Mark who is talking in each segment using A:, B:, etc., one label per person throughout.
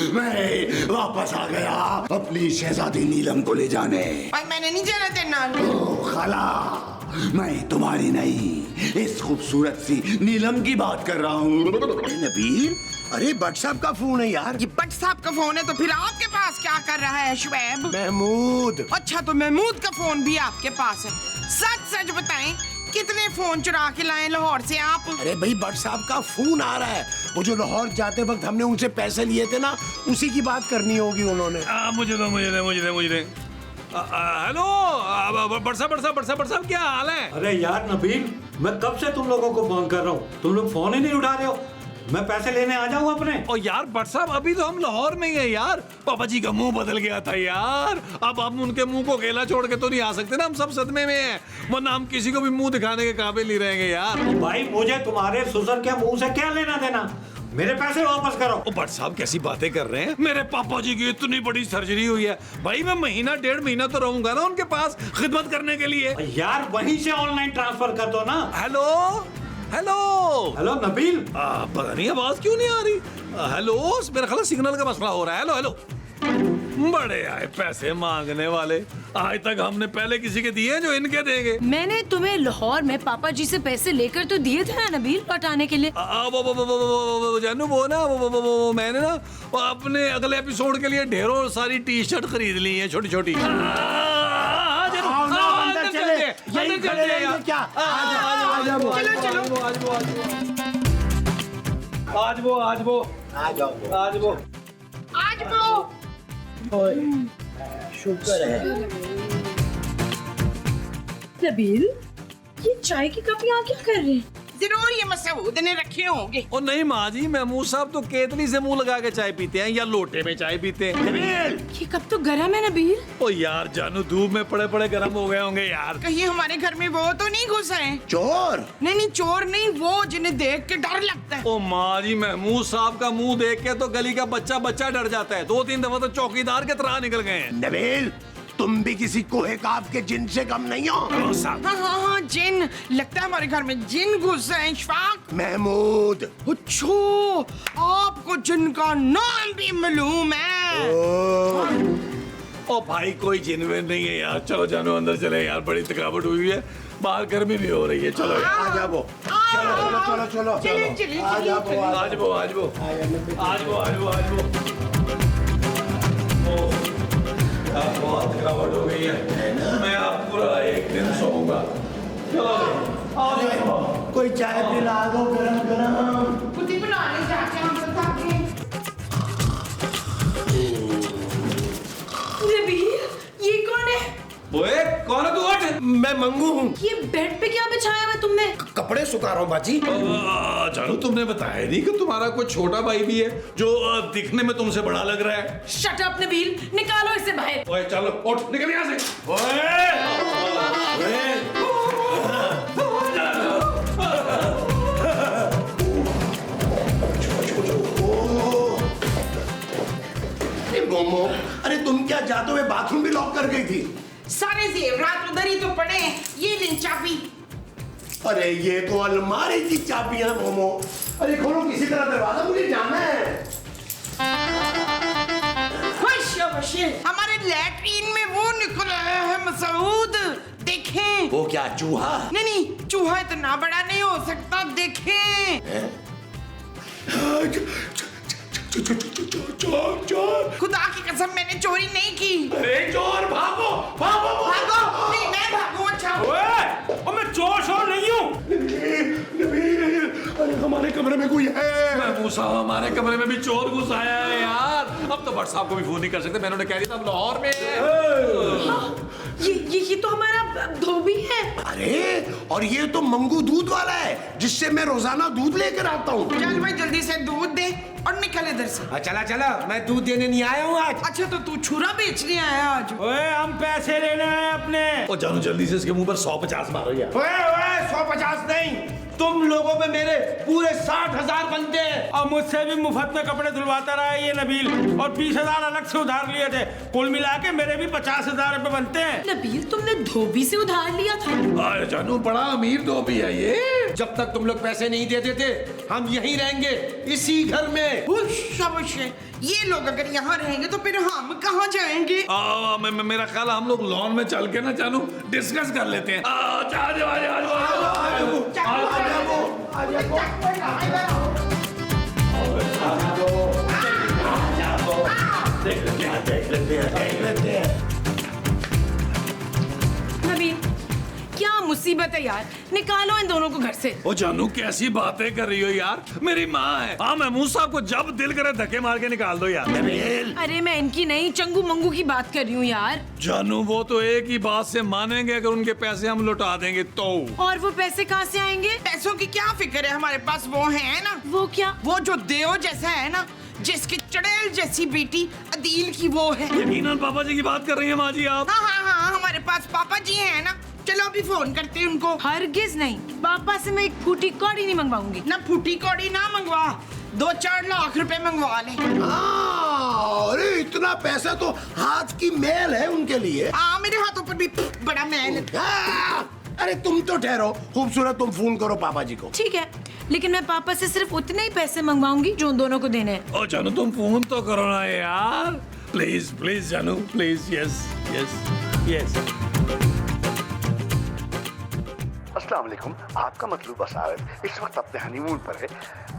A: मैं वापस आ गया अपनी शहजादी नीलम को ले जाने।
B: भाई मैंने नहीं जाना तेरे नाल।
A: ओह खाला, मैं तुम्हारी नहीं इस खूबसूरत सी नीलम की बात कर रहा हूँ।
C: नबील, अरे भट्ट साहब का फोन है यार।
B: ये भट्ट साहब का फोन है तो फिर आपके पास क्या कर रहा है शुएब?
C: महमूद।
B: अच्छा तो महमूद का फोन भी आपके पास है। सच सच बताएं, कितने फोन चुरा के लाए लाहौर से आप?
C: अरे भाई भट्ट साहब का फोन आ रहा है। वो जो लाहौर जाते वक्त हमने उनसे पैसे लिए थे ना, उसी की बात करनी होगी उन्होंने।
D: मुझे दे। हेलो भट्ट साहब क्या हाल है?
E: अरे यार नबील, मैं कब से तुम लोगों को फोन कर रहा हूँ, तुम लोग फोन ही नहीं उठा रहे हो। मैं पैसे लेने आ जाऊँ अपने?
D: ओ यार भट्ट साहब, अभी तो हम लाहौर में ही हैं यार। पापा जी का मुंह बदल गया था यार। अब हम उनके मुंह को अकेला छोड़ के तो नहीं आ सकते ना, हम सब सदमे में हैं। वरना हम किसी को भी मुंह दिखाने के काबिल नहीं रहेंगे यार।
E: भाई मुझे तुम्हारे ससुर के मुंह से क्या लेना देना, मेरे पैसे वापस करो।
D: ओ भट्ट साहब कैसी बातें कर रहे हैं? मेरे पापा जी की इतनी बड़ी सर्जरी हुई है भाई, मैं महीना 1.5 महीना तो रहूंगा ना उनके पास खिदमत करने के लिए।
E: यार वहीं से ऑनलाइन ट्रांसफर कर दो ना।
D: Hello hello
E: hello Nabeel.
D: पता नहीं आवाज क्यों नहीं आ रही। हेलो, मेरा ख्याल सिग्नल का मसला हो रहा है। हेलो हेलो, बड़े आए पैसे मांगने वाले। आज तक हमने पहले किसी के दिए जो इनके देंगे।
F: मैंने तुम्हें लाहौर में पापा जी से पैसे लेकर तो दिए थे ना नबील, लौटाने के लिए।
D: जानू वो ना वो मैंने ना अपने अगले एपिसोड के लिए ढेरों सारी टी शर्ट खरीद ली है, छोटी छोटी।
C: यही खड़े रहेंगे क्या?
B: आज वो
C: शुक्र है।
F: नबील, ये चाय की कप यहाँ क्या कर रहे हैं?
B: जरूर ये मसूद ने रखे होंगे।
D: और नहीं माँ जी, महमूद साहब तो केतली से मुंह लगा के चाय पीते हैं या लोटे में चाय पीते हैं।
F: ये कप तो गर्म है नबील।
D: ओ यार जानू, धूप में पड़े पड़े गर्म हो गए होंगे यार।
B: कहीं हमारे घर में वो तो नहीं घुसा है?
C: चोर?
B: नहीं चोर नहीं, वो जिन्हें देख के डर लगता है।
D: ओ माँ जी, महमूद साहब का मुंह देख के तो गली का बच्चा डर जाता है। 2-3 दफा तो चौकीदार के तरह निकल गए हैं।
C: नबील, तुम भी किसी कोहे काफ के जिन से कम नहीं हो।
B: हाँ, जिन लगता है हमारे घर में जिन घुस है। इशफाक,
C: महमूद।
B: अच्छो, आपको जिन का नाम भी मालूम है।
D: ओ भाई, कोई जिनवेन नहीं है यार। चलो जानू अंदर चले यार, बड़ी थकावट हुई है, बाहर गर्मी भी हो रही है। चलो
C: आ जाओ। चलो।
B: चलिए।
D: आज बहुत थकावट हो गई है, मैं आप पूरा एक दिन सोऊंगा। चलो
C: कोई चाय पिला दो गरम।
B: खुद ही बना ले जाके, हम सब खा के।
F: नबील, ये कौन है?
D: ओए कौन है तू? हट।
C: मैं मंगू हूँ।
F: ये बेड पे क्या बिछाया हुआ तुमने?
C: कपड़े सुखा रहा हूँ बाजी।
D: जानू, तुमने बताया नहीं कि तुम्हारा कोई छोटा भाई भी है जो दिखने में तुमसे बड़ा लग रहा है।
F: शट अप नबील, निकालो इसे बाहर।
D: ओए चलो उठ, निकल यहाँ से। ओए
C: मोमो, अरे तुम क्या जाते हुए बाथरूम भी लॉक कर गई थी?
B: सारे जेवरात उधर ही तो पड़े हैं। ये ले चाबी।
C: अरे ये तो अलमारी की चाबियां मोमो। अरे खोलो किसी तरह दरवाजा, मुझे जाना है।
B: हमारे लैट्रीन में वो निकल आया है मसूद, देखें।
C: वो क्या चूहा?
B: नहीं, चूहा इतना बड़ा नहीं हो सकता, देखें। चोर। खुदा की कसम, मैंने चोरी नहीं की।
D: अरे चोर, भागो।
B: नहीं, मैं भागूं। अच्छा
D: ओए, मैं चोर शोर नहीं हूँ।
C: अरे हमारे कमरे में कोई है।
D: महमूद साहब, हमारे कमरे में भी चोर घुस आया है यार। अब तो भट्ट साहब को भी फोन नहीं कर सकते, मैंने कह दिया था हम लाहौर में हैं।
F: ये तो हमारा धोबी है।
C: अरे और ये तो मंगू दूध वाला है, जिससे मैं रोजाना दूध लेकर आता हूँ।
B: चल भाई, जल्दी से दूध दे और निकल इधर से।
E: चला, मैं दूध देने नहीं आया हूँ आज।
B: अच्छा तो तू छुरा बेचने आया आज?
E: ओए, हम पैसे लेने आए अपने।
D: ओ जानू, जल्दी से इसके मुंह पर 150 मारो यार।
E: ओए 150 नहीं,
C: तुम लोगों पे मेरे पूरे 60,000 बनते हैं।
G: और मुझसे भी मुफ्त में कपड़े धुलवाता रहा है ये नबील, और 20,000 अलग से उधार लिए थे। कुल मिला के मेरे भी 50,000 रुपए बनते हैं।
F: नबील तुमने धोबी से उधार लिया था?
D: अरे जानू बड़ा अमीर धोबी है ये।
C: जब तक तुम लोग पैसे नहीं देते थे हम यहीं रहेंगे, इसी घर में।
B: शाबाश, ये लोग अगर यहाँ रहेंगे तो फिर हम कहाँ जाएंगे?
D: मेरा ख्याल हम लोग लॉन में चल के ना जानू डिस्कस कर लेते हैं।
F: नबील क्या मुसीबत है यार, निकालो इन दोनों को घर से।
D: ओ जानू कैसी बातें कर रही हो यार, मेरी माँ है। हाँ महमूद साहब को जब दिल करे धक्के मार के निकाल दो यार।
F: अरे मैं इनकी नहीं, चंगू मंगू की बात कर रही हूँ यार।
D: जानू वो तो एक ही बात से मानेंगे अगर उनके पैसे हम लौटा देंगे तो।
F: और वो पैसे कहाँ से आएंगे?
B: पैसों की क्या फिक्र है, हमारे पास वो है ना।
F: वो क्या?
B: वो जो देव जैसा है ना, जिसकी चड़ैल जैसी बेटी अदील की वो है।
D: यकीनन पापा जी की बात कर रही हैं माँ जी आप।
B: हाँ हाँ हाँ, हमारे पास पापा जी हैं ना। चलो अभी फोन करते हैं उनको।
F: हरगिज नहीं, पापा से मैं एक फूटी कौड़ी नहीं मंगवाऊंगी।
B: ना फूटी कौड़ी ना मंगवा, 2-4 लाख रुपए मंगवा ले।
C: अरे इतना पैसा तो हाथ की मैल है उनके लिए।
B: हाँ मेरे हाथों पर भी बड़ा मैल।
C: अरे तुम तो ठहरो, खूबसूरत तुम फोन करो पापा जी को।
F: ठीक है, लेकिन मैं पापा से सिर्फ उतने ही पैसे मंगवाऊंगी जो उन दोनों को देने हैं।
D: ओ जानू तुम फोन तो करो ना यार, प्लीज प्लीज जानू प्लीज। Yes yes yes.
A: अस्सलाम वालेकुम, आपका मतलूबा साहब इस वक्त अपने हनीमून पर है।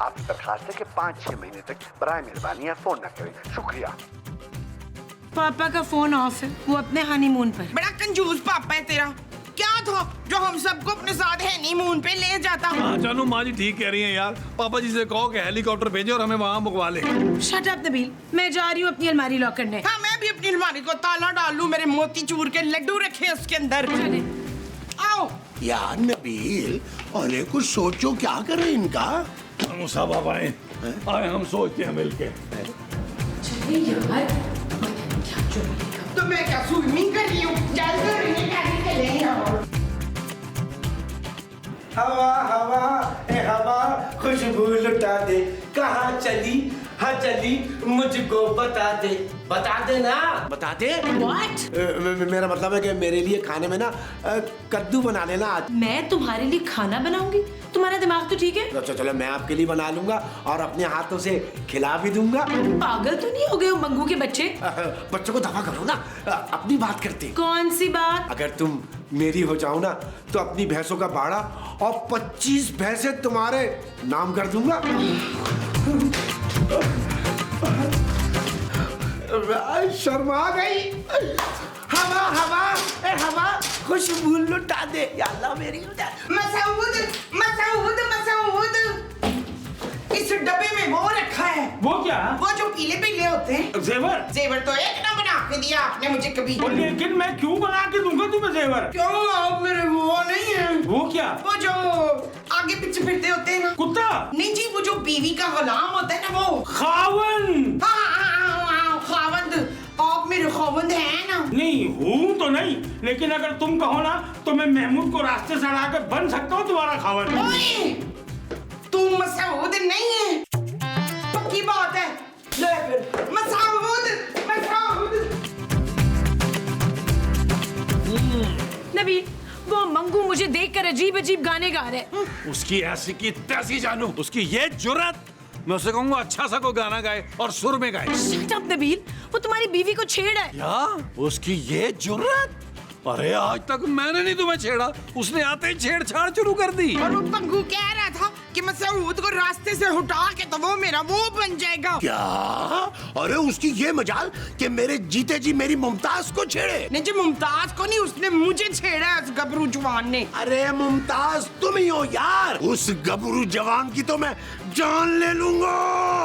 A: आपकी दरखास्त है कि 5-6 महीने तक बराए मेहरबानी फोन न करें, शुक्रिया।
F: पापा का फोन ऑफ है, वो अपने हनीमून पर।
B: बड़ा कंजूस पापा है तेरा। क्या था जो हम सबको अपने साथ हनीमून पे ले जाता?
D: हाँ जानू माँ जी ठीक कह रही हैं यार, पापा जी से कहो कि हेलीकॉप्टर भेजे और हमें वहाँ मुकवा ले।
F: शट अप नबील, मैं जा रही हूँ अपनी अलमारी लॉक करने।
B: हाँ मैं भी अपनी अलमारी को ताला डाल लूं, मेरे मोतीचूर के लड्डू रखे उसके अंदर।
F: चले।
B: आओ
C: यार नबील, अरे कुछ सोचो, क्या कर रहे इनका।
D: हम सब अब आए हम सोचते हैं मिलके।
F: चले यार, क्या जो मिलेगा।
B: तो मैं क्या स्विमिंग कर रही हूँ?
G: हवा हवा ए हवा खुशबू लुटा दे, कहाँ चली हाँ चली मुझको बता दे ना।
C: बता दे।
F: What?
C: मेरा मतलब है कि मेरे लिए खाने में ना कद्दू बना लेना आज।
F: मैं तुम्हारे लिए खाना बनाऊंगी? तुम्हारा दिमाग तो ठीक है?
C: अच्छा चलो मैं आपके लिए बना लूंगा और अपने हाथों से खिला भी दूंगा।
F: पागल तो नहीं हो गए हो मंगू के बच्चे?
C: बच्चों को दफा करो ना, अपनी बात करते हैं।
F: कौन सी बात?
C: अगर तुम मेरी हो जाओ ना तो अपनी भैंसों का बाड़ा और 25 भैंसे तुम्हारे नाम कर दूंगा। शर्मा गई। हवा हवा ए हवा खुशबू लुटा दे, या अल्लाह मेरी
B: मसूद मसूद मसूद, इस डब्बे में वो रखा है।
G: वो क्या?
B: वो जो पीले पीले होते हैं।
G: जेवर?
B: जेवर तो एक ना बना के दिया आपने मुझे कभी।
G: लेकिन मैं क्यों बना के दूंगा तुम्हें जेवर?
B: क्यों, आप मेरे वो नहीं है?
G: वो क्या?
B: वो जो आगे पीछे फिरते होते हैं ना।
G: कुत्ता?
B: नहीं जी, वो जो बीवी का गुलाम होता है ना, वो
G: खावन।
B: खावंद। आप मेरे खावंद हैं ना?
G: नहीं हूँ तो नहीं, लेकिन अगर तुम कहो ना तो मैं महमूद को रास्ते से हटा के बन सकता हूँ तुम्हारा खावन।
B: ओए, तुम मसूद नहीं है, पक्की बात है। ले फिर मसूद मसूद।
F: नबी, वो मंगू मुझे देखकर अजीब अजीब गाने गा रहे।
D: उसकी ऐसी की तैसी जानू, उसकी ये जुर्रत, मैं उसे कहूंगा अच्छा सा कोई गाना गाए और सुर में गाए।
F: शट अप नबील, वो तुम्हारी बीवी को छेड़ा है।
D: क्या? उसकी ये जुर्रत? अरे आज तक मैंने नहीं तुम्हें छेड़ा, उसने आते ही छेड़छाड़ शुरू कर दी।
B: और वो पंगू कह रहा था कि मसूद को रास्ते से हटा के तो वो मेरा वो बन जाएगा।
C: क्या? अरे उसकी ये मजाल कि मेरे जीते जी मेरी मुमताज को छेड़े।
B: नहीं जी, मुमताज को नहीं, उसने मुझे छेड़ा है, उस गबरू जवान ने।
C: अरे मुमताज तुम ही हो यार। उस गबरू जवान की तो मैं जान ले लूंगा।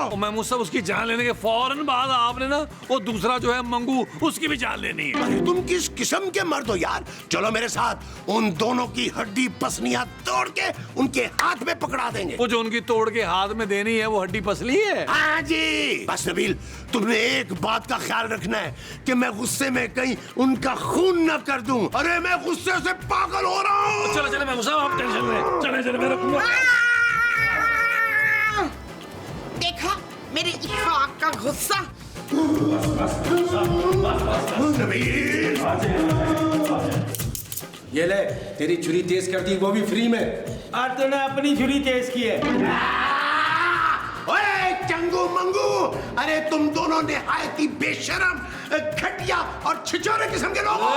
D: और मैं मुझसे उसकी जान लेने के फौरन बाद आपने ना वो दूसरा जो है मंगू, उसकी भी जान लेनी है।
C: अरे तुम किस किस्म के मर्द हो यार? चलो मेरे साथ, उन दोनों की हड्डी पसलियां तोड़ के उनके हाथ में पकड़ा देंगे।
D: वो जो उनकी तोड़ के हाथ में देनी है वो हड्डी पसली है।
C: हाँ जी। बस नबील, तुमने एक बात का ख्याल रखना है कि मैं गुस्से में कहीं उनका खून न कर दूं। अरे मैं गुस्से से पागल हो रहा हूँ।
D: चलो चलो मैं गुस्सा, आप टेंशन में चले चले, मैं रखूंगा।
B: देखा मेरे इश्फाक का गुस्सा।
C: नबील,
G: ये ले, तेरी छुरी तेज कर दी, वो भी फ्री में। और तूने अपनी छुरी तेज की है।
C: ओए चंगू मंगू, अरे तुम दोनों निहायत ही बेशरम, घटिया और छिछोरे किस्म के लोग हो।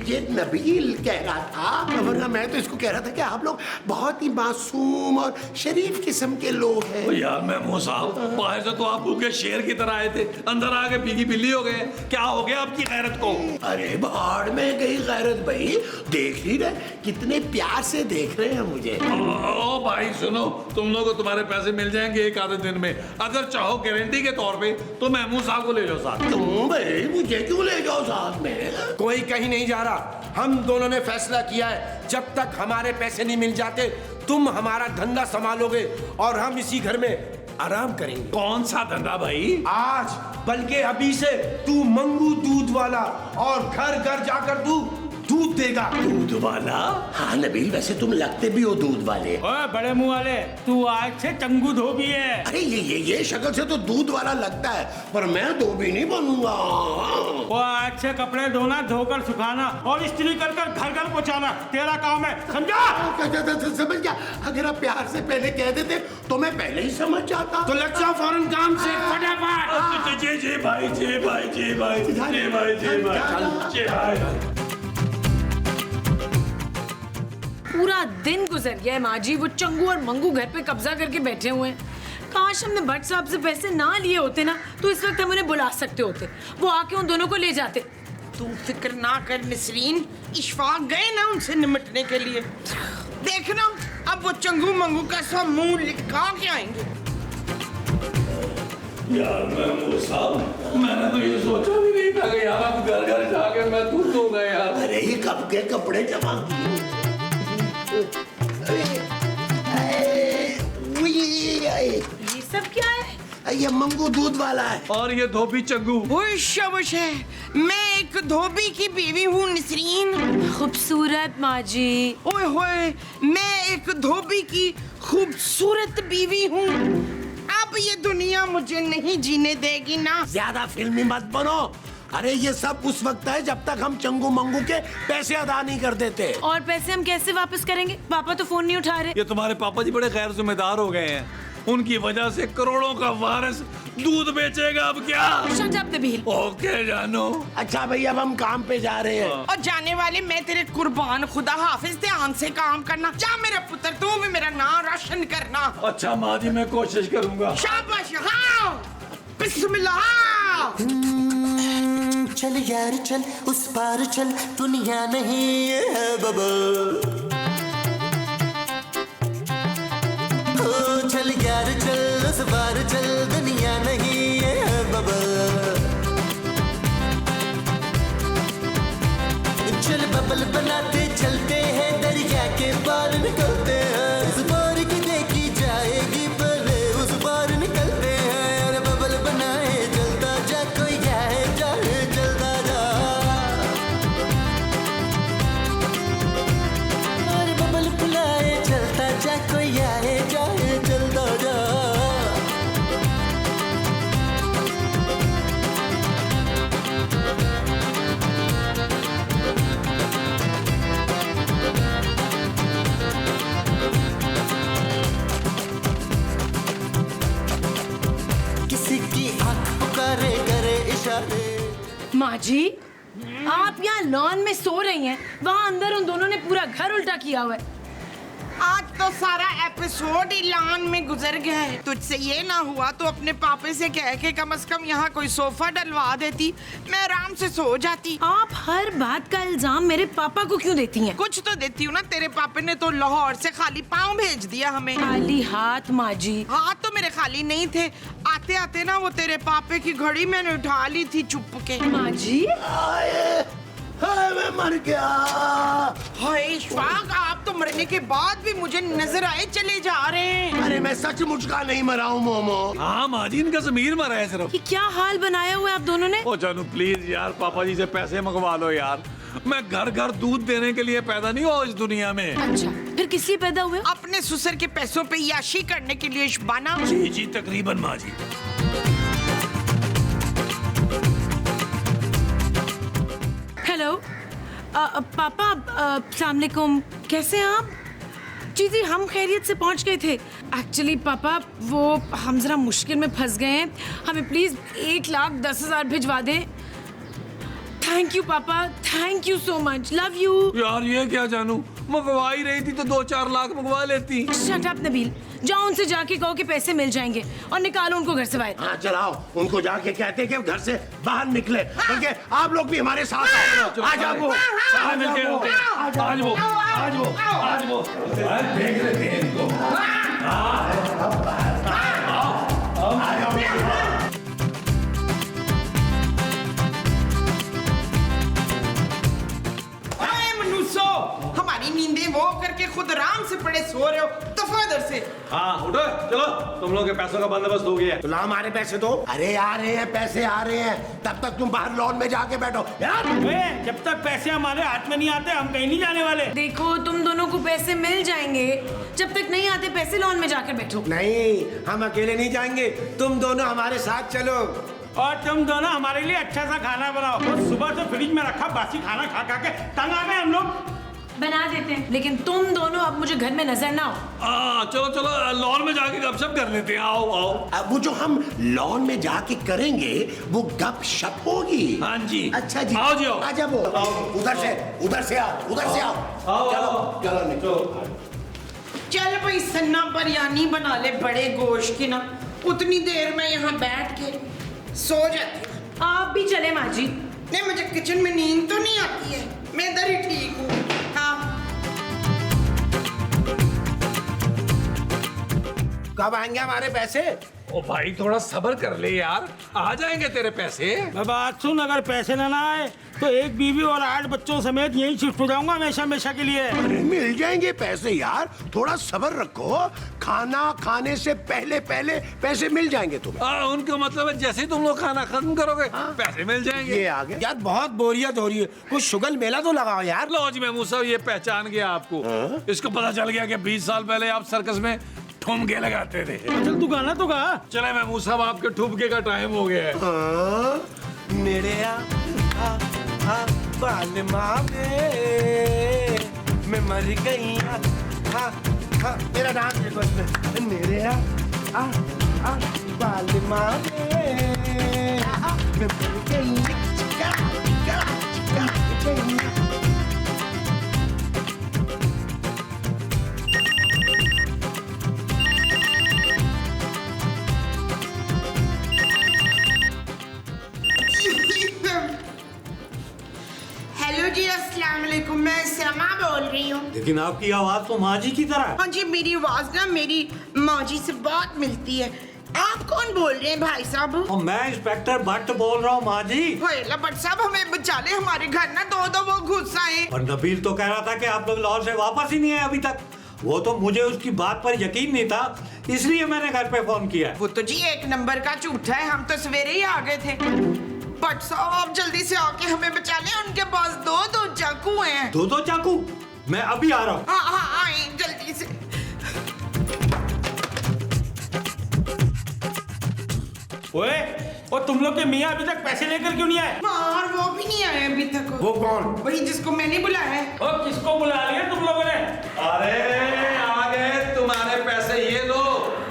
C: ये नबील कह रहा था, वरना मैं तो इसको कह रहा था कि आप लोग बहुत ही मासूम और शरीफ किस्म के लोग हैं।
D: यार महमूद साहब, बाहर से तो आप भूखे शेर की तरह आए थे, अंदर आके भीगी बिल्ली हो गए। क्या हो गया आपकी गैरत को?
C: अरे भाड़ में गई गैरत भाई, देख ही रहे कितने प्यार से देख रहे हैं मुझे।
D: ओ भाई सुनो, तुम लोगों को तुम्हारे पैसे मिल जाएंगे एक आधे दिन में। अगर चाहो गारंटी के तौर पे तो महमूद साहब को ले जाओ साथ।
C: तुम भाई मुझे क्यों ले जाओ साथ में?
G: कोई कहीं नहीं जा रहा। हम दोनों ने फैसला किया है, जब तक हमारे पैसे नहीं मिल जाते तुम हमारा धंधा संभालोगे और हम इसी घर में आराम करेंगे।
D: कौन सा धंधा भाई?
G: आज, बल्कि अभी से तू मंगू दूध वाला, और घर घर जाकर तू दूध देगा।
C: दूध वाला? हाँ नबील, वैसे तुम लगते भी हो दूध वाले।
H: ओए बड़े मुंह वाले, तू आज से चंगू धोबी है।
C: अरे ये शक्ल से तो दूध वाला लगता है, पर मैं धोबी नहीं बनूंगा।
H: वो आज से कपड़े धोना, धोकर सुखाना और इस्त्री कर कर घर घर पहुंचाना तेरा काम है, समझा?
C: समझ गया। अगर आप प्यार से पहले कह देते तो मैं पहले ही समझ जाता।
G: तो लग जा फौरन काम से, फटाफट।
D: जी जी भाई, जी भाई, जी भाई, जी भाई, जी भाई, जी भाई।
F: पूरा दिन गुजर गया है माँ जी, वो चंगू और मंगू घर पे कब्जा करके बैठे हुए हैं। काश हमने भट्ट साहब से पैसे ना लिए होते ना, तो इस वक्त हम उन्हें बुला सकते होते, वो आके उन दोनों को ले जाते।
B: तू फिक्र ना कर नसरीन, इश्फाक गए ना उनसे निपटने के लिए। देखना अब वो चंगू मंगू का सब मुंह लिखा के आएंगे।
D: यार महमूद साहब, मैंने तो ये सोचा भी नहीं था कि यार आप घर घर जाके मैं दूध दूंगा यार।
C: अरे ये कब के कपड़े जमा किए?
F: ये सब क्या है?
C: ये मंगू दूध वाला है
D: और ये धोबी चंगू।
B: शाबाश है, मैं एक धोबी की बीवी हूँ नसरीन।
F: खूबसूरत माँ जी।
B: ओए होए, मैं एक धोबी की खूबसूरत बीवी हूँ। अब ये दुनिया मुझे नहीं जीने देगी ना।
C: ज्यादा फिल्मी मत बनो। अरे ये सब उस वक्त है जब तक हम चंगू मंगू के पैसे अदा नहीं कर देते।
F: और पैसे हम कैसे वापस करेंगे? पापा तो फोन नहीं उठा रहे।
D: ये तुम्हारे पापा जी बड़े गैर जिम्मेदार हो गए हैं, उनकी वजह से करोड़ों का वारिस दूध बेचेगा अब क्या?
F: Shut up Nabeel.
D: ओके जानो।
C: अच्छा भाई, अब हम काम पे जा रहे हैं।
B: और जाने वाले मैं तेरे कुर्बान, खुदा हाफिज, ध्यान से काम करना। जा मेरे पुत्र, तू भी मेरा नाम रोशन करना।
D: अच्छा माँ जी, मैं कोशिश करूंगा।
B: शाबाश। हाँ, बिस्मिल्लाह।
I: चल यार चल, उस पार चल, दुनिया नहीं है बबल। ओ चल यार चल, उस पार चल, दुनिया नहीं है बबल। चल बबल बनाते चलते हैं, दरिया के पार निकलते हैं। उस पार की देखी जाएगी, पहले उस पार निकलते हैं। अरे बबल बनाए चलता जा, कोई जाए जाए चलता जा। अरे बबल बुलाए चलता जा, कोई आए जाए चलता जा।
F: माँ जी, आप यहाँ लॉन में सो रही हैं, वहाँ अंदर उन दोनों ने पूरा घर उल्टा किया हुआ है।
B: आज तो सारा एपिसोड ऐलान में गुजर गया है। तुझसे ये ना हुआ तो अपने पापे से कह के कम से कम यहाँ कोई सोफा डलवा देती, मैं आराम से सो जाती।
F: आप हर बात का इल्जाम मेरे पापा को क्यों देती हैं?
B: कुछ तो देती हूँ ना, तेरे पापे ने तो लाहौर से खाली पाँव भेज दिया हमें।
F: खाली हाथ माँ जी।
B: हाथ तो मेरे खाली नहीं थे, आते आते ना वो तेरे पापे की घड़ी मैंने उठा ली थी चुप के।
F: माँ जी
C: हाय मैं मर गया।
B: हाय इशफाक, आप तो मरने के बाद भी मुझे नजर आए चले जा रहे हैं।
C: अरे मैं सचमुच का नहीं मरा हूँ मोमो।
D: हाँ माँ जी, इनका ज़मीर मरा है सिर्फ।
F: ये क्या हाल बनाया हुआ है आप दोनों ने?
D: ओ जानू प्लीज यार, पापा जी से पैसे मंगवा लो यार। मैं घर घर दूध देने के लिए पैदा नहीं हुआ इस दुनिया में।
F: अच्छा, फिर किस लिए पैदा हुए?
B: अपने ससुर के पैसों पे याशी करने के लिए इशबाना।
D: जी जी तकरीबन माँ जी।
F: हेलो पापा, अस्सलाम वालेकुम, कैसे हैं आप? जी जी, हम खैरियत से पहुंच गए थे। एक्चुअली पापा वो हम जरा मुश्किल में फंस गए हैं, हमें प्लीज 1,10,000 भिजवा दें। थैंक यू पापा, thank you so much, love you.
D: यार ये क्या जानू, मंगवा ही रही थी तो 2-4 लाख मंगवा लेती।
F: शट अप नबील, जाओ उनसे जाके कहो कि पैसे मिल जाएंगे और निकालो उनको घर से बाहर।
C: हाँ चलाओ, उनको जाके कहते कि घर से बाहर निकले, बल्कि आप लोग भी हमारे साथ आओ। आ जाओ वो,
D: आज वो देख लेते हैं इनको।
B: हमारी नींदें वो करके खुद आराम से पड़े सो रहे हो, दफा इधर से।
E: हाँ उठो, चलो तुम लोग के पैसों का बंदोबस्त हो गया है।
C: तो ला हमारे पैसे दो। अरे आ रहे हैं पैसे, आ रहे हैं, तब तक तुम बाहर लॉन में जाके बैठो यार।
H: जब तक पैसे हमारे हाथ में नहीं आते हम कहीं नहीं जाने वाले।
F: देखो तुम दोनों को पैसे मिल जाएंगे, जब तक नहीं आते पैसे लॉन में जाकर बैठो।
G: नहीं, हम अकेले नहीं जाएंगे, तुम दोनों हमारे साथ चलो।
H: और तुम दोनों हमारे लिए अच्छा सा खाना बनाओ। और सुबह से फ्रिज में रखा बासी खाना खा खा के तंग आ गए हम लोग।
F: बना देते हैं, लेकिन तुम दोनों अब मुझे घर में नजर ना आओ।
D: चलो चलो लॉन में जाके गपशप कर लेते हैं। आओ आओ।
C: अब वो जो हम लॉन में जाके करेंगे वो गपशप होगी।
D: हाँ जी।
C: अच्छा जी,
D: आओ जी आओ।
C: आ जाओ, उधर से आओ, उधर से आओ। चलो चलो निकलो।
B: चल भाई सन्ना बिरयानी बना ले बड़े गोश्त की ना, उतनी देर में यहाँ बैठ के सो जाती।
F: आप भी चले माँ जी।
B: नहीं मुझे किचन में नींद तो नहीं आती है, मैं इधर ही ठीक हूँ। हाँ
G: कब आएंगे हमारे पैसे?
D: ओ भाई थोड़ा सब्र कर ले यार, आ जाएंगे तेरे पैसे।
H: बात सुन, अगर पैसे ना आए तो एक बीवी और 8 बच्चों समेत यहीं शिफ्ट हो जाऊंगा हमेशा हमेशा के लिए।
C: अरे मिल जाएंगे पैसे यार, थोड़ा सब्र रखो, खाना खाने से पहले पहले पैसे मिल जाएंगे तुम्हें।
D: उनका मतलब है जैसे ही तुम लोग खाना खत्म करोगे पैसे मिल जाएंगे।
C: ये आ गए
G: यार बहुत बोरियत हो रही है, कुछ शुगल मेला तो लगाओ यार।
D: लो जी महमूद साहब, ये पहचान गया आपको। इसको पता चल गया कि 20 साल पहले आप सर्कस में ठुमके लगाते थे।
H: चल तू गाना तो गा।
D: चले महमूद साहब, आपके ठुमके का टाइम हो गया है।
G: मेरे बाल मावे मैं मर गई। मेरा नाम देखो इसमें, मेरे बाल मावे मैं मर गई।
B: हेलो जी, अस्सलाम वालेकुम, मैं समा बोल रही हूँ।
E: लेकिन आपकी आवाज तो माँ जी की तरह है।
B: हाँ जी, मेरी आवाज ना मेरी माँ जी से बहुत मिलती है। आप कौन बोल रहे हैं भाई साहब?
E: और मैं इंस्पेक्टर भट्ट बोल रहा हूँ माँ जी।
B: भट्ट साहब हमें बचा ले, हमारे घर ना दो वो घुस आए।
E: और नबील तो कह रहा था कि आप लोग लाहौर से वापस ही नहीं आए अभी तक। वो तो मुझे उसकी बात पर यकीन नहीं था, इसलिए मैंने घर पे फोन किया।
B: वो तो जी 1 नंबर का झूठा है, हम तो सवेरे ही आ गए थे। भट्ट साहब आप जल्दी से आके हमें बचा ले, उनके पास दो चाकू हैं।
E: दो चाकू? मैं अभी आ रहा हूँ।
B: हाँ आए जल्दी से।
H: ओए, और तुम लोग के मियाँ अभी तक पैसे लेकर क्यों नहीं आए?
B: और वो भी नहीं आए अभी तक।
G: वो कौन?
B: वही जिसको मैंने बुलाया है।
H: और किसको बुला लिया तुम लोगों ने?
D: अरे आ गए तुम्हारे पैसे, ये लो